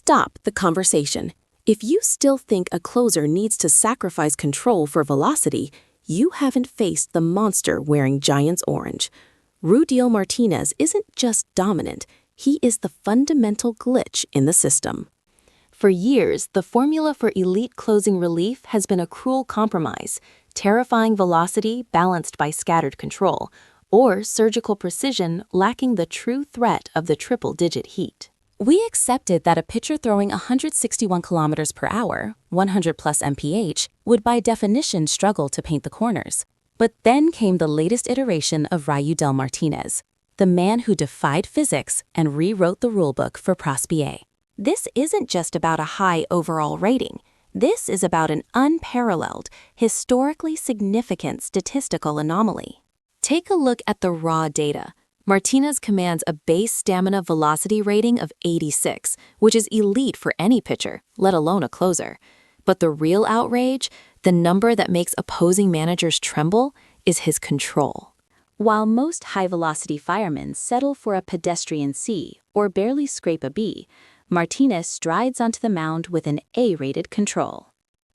stop the conversation. If you still think a closer needs to sacrifice control for velocity, you haven't faced the monster wearing Giants orange. Rudiel Martinez isn't just dominant, he is the fundamental glitch in the system. For years, the formula for elite closing relief has been a cruel compromise: terrifying velocity balanced by scattered control, or surgical precision lacking the true threat of the triple-digit heat. We accepted that a pitcher throwing 161 kilometers per hour, 100 plus mph, would by definition struggle to paint the corners. But then came the latest iteration of Rudiel Martinez, the man who defied physics and rewrote the rulebook for Prospier. This isn't just about a high overall rating. This is about an unparalleled, historically significant statistical anomaly. Take a look at the raw data. Martinez commands a base stamina velocity rating of 86, which is elite for any pitcher, let alone a closer. But the real outrage, the number that makes opposing managers tremble, is his control. While most high-velocity firemen settle for a pedestrian C or barely scrape a B, Martinez strides onto the mound with an A-rated control.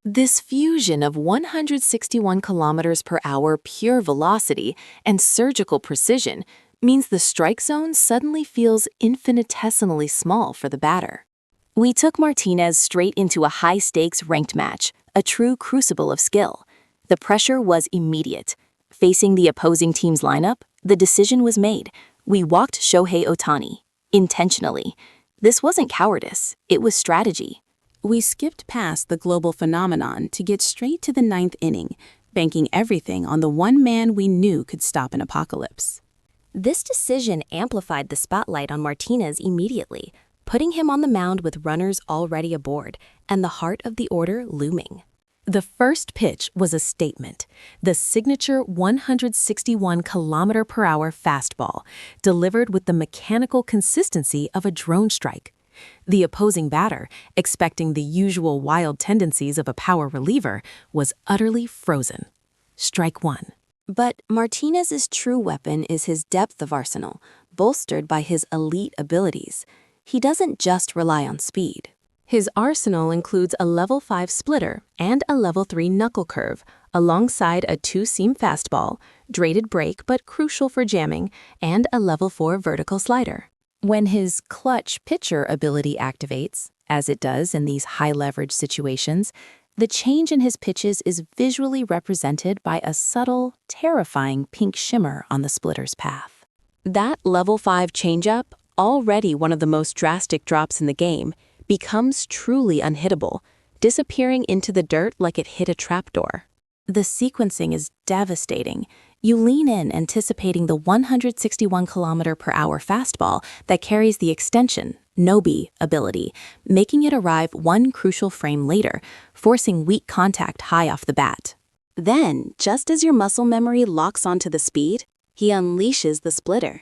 This fusion of 161 kilometers per hour pure velocity and surgical precision means the strike zone suddenly feels infinitesimally small for the batter. We took Martinez straight into a high-stakes ranked match, a true crucible of skill. The pressure was immediate. Facing the opposing team's lineup, the decision was made. We walked Shohei Ohtani, intentionally. This wasn't cowardice, it was strategy. We skipped past the global phenomenon to get straight to the ninth inning, banking everything on the one man we knew could stop an apocalypse. This decision amplified the spotlight on Martinez immediately, putting him on the mound with runners already aboard and the heart of the order looming. The first pitch was a statement, the signature 161 km/h fastball, delivered with the mechanical consistency of a drone strike. The opposing batter, expecting the usual wild tendencies of a power reliever, was utterly frozen. Strike one. But Martinez's true weapon is his depth of arsenal, bolstered by his elite abilities. He doesn't just rely on speed. His arsenal includes a level 5 splitter and a level 3 knuckle curve, alongside a 2-seam fastball, braided break but crucial for jamming, and a level 4 vertical slider. When his clutch pitcher ability activates, as it does in these high-leverage situations, the change in his pitches is visually represented by a subtle, terrifying pink shimmer on the splitter's path. That level 5 changeup, already one of the most drastic drops in the game, becomes truly unhittable, disappearing into the dirt like it hit a trapdoor. The sequencing is devastating. You lean in anticipating the 161 km/h fastball that carries the extension, no-B, ability, making it arrive one crucial frame later, forcing weak contact high off the bat. Then, just as your muscle memory locks onto the speed, he unleashes the splitter.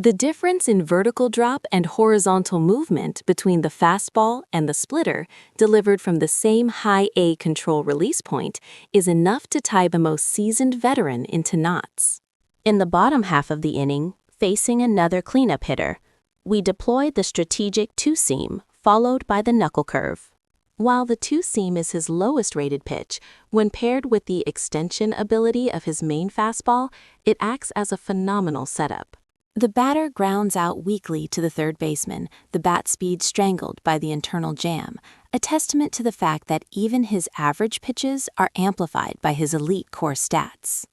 The difference in vertical drop and horizontal movement between the fastball and the splitter, delivered from the same high A control release point, is enough to tie the most seasoned veteran into knots. In the bottom half of the inning, facing another cleanup hitter, we deployed the strategic 2-seam, followed by the knuckle curve. While the 2-seam is his lowest-rated pitch, when paired with the extension ability of his main fastball, it acts as a phenomenal setup. The batter grounds out weakly to the third baseman, the bat speed strangled by the internal jam, a testament to the fact that even his average pitches are amplified by his elite core stats.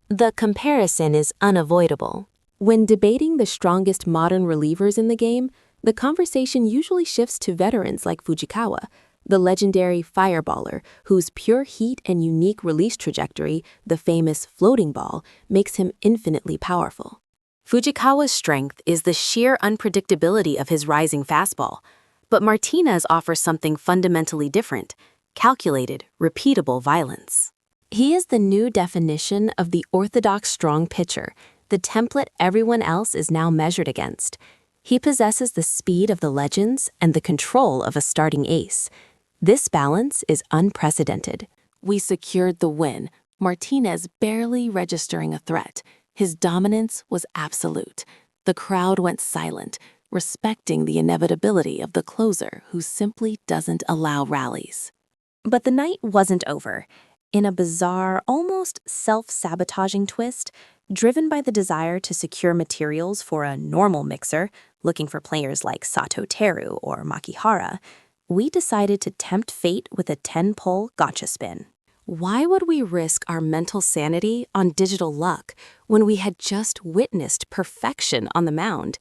The comparison is unavoidable. When debating the strongest modern relievers in the game, the conversation usually shifts to veterans like Fujikawa, the legendary fireballer whose pure heat and unique release trajectory, the famous floating ball, makes him infinitely powerful. Fujikawa's strength is the sheer unpredictability of his rising fastball, but Martinez offers something fundamentally different: calculated, repeatable violence. He is the new definition of the orthodox strong pitcher, the template everyone else is now measured against. He possesses the speed of the legends and the control of a starting ace. This balance is unprecedented. We secured the win, Martinez barely registering a threat. His dominance was absolute. The crowd went silent. respecting the inevitability of the closer who simply doesn't allow rallies. But the night wasn't over. In a bizarre, almost self-sabotaging twist, driven by the desire to secure materials for a normal mixer, looking for players like Sato Teru or Makihara, we decided to tempt fate with a 10-pull gotcha spin. Why would we risk our mental sanity on digital luck when we had just witnessed perfection on the mound?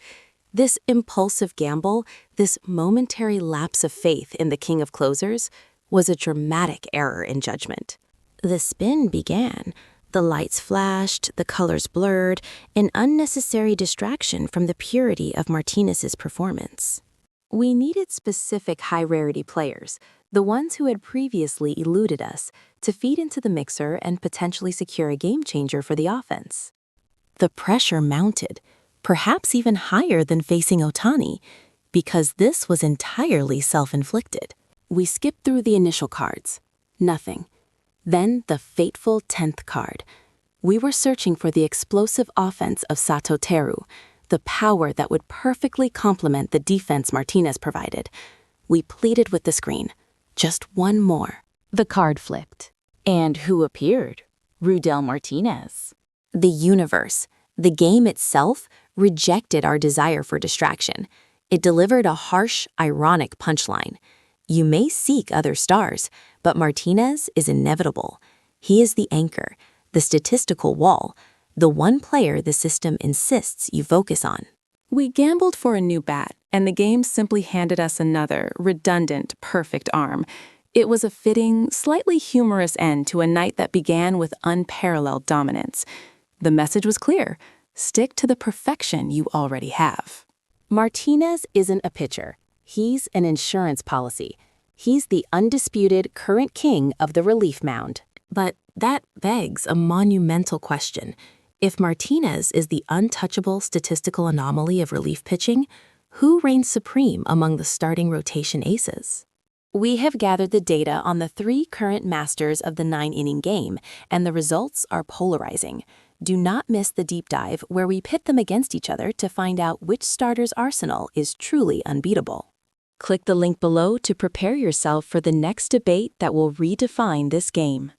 This impulsive gamble, this momentary lapse of faith in the king of closers, was a dramatic error in judgment. The spin began. The lights flashed, the colors blurred, an unnecessary distraction from the purity of Martinez's performance. We needed specific high-rarity players, the ones who had previously eluded us, to feed into the mixer and potentially secure a game-changer for the offense. The pressure mounted, perhaps even higher than facing Ohtani, because this was entirely self-inflicted. We skipped through the initial cards. Nothing. Then the fateful 10th card. We were searching for the explosive offense of Sato Teru, the power that would perfectly complement the defense Martinez provided. We pleaded with the screen. Just one more. The card flipped. And who appeared? Rudel Martinez. The universe, the game itself, rejected our desire for distraction. It delivered a harsh, ironic punchline. You may seek other stars, but Martinez is inevitable. He is the anchor, the statistical wall, the one player the system insists you focus on. We gambled for a new bat, and the game simply handed us another, redundant, perfect arm. It was a fitting, slightly humorous end to a night that began with unparalleled dominance. The message was clear: stick to the perfection you already have. Martinez isn't a pitcher. He's an insurance policy. He's the undisputed current king of the relief mound. But that begs a monumental question. If Martinez is the untouchable statistical anomaly of relief pitching, who reigns supreme among the starting rotation aces? We have gathered the data on the 3 current masters of the 9-inning game, and the results are polarizing. Do not miss the deep dive where we pit them against each other to find out which starter's arsenal is truly unbeatable. Click the link below to prepare yourself for the next debate that will redefine this game.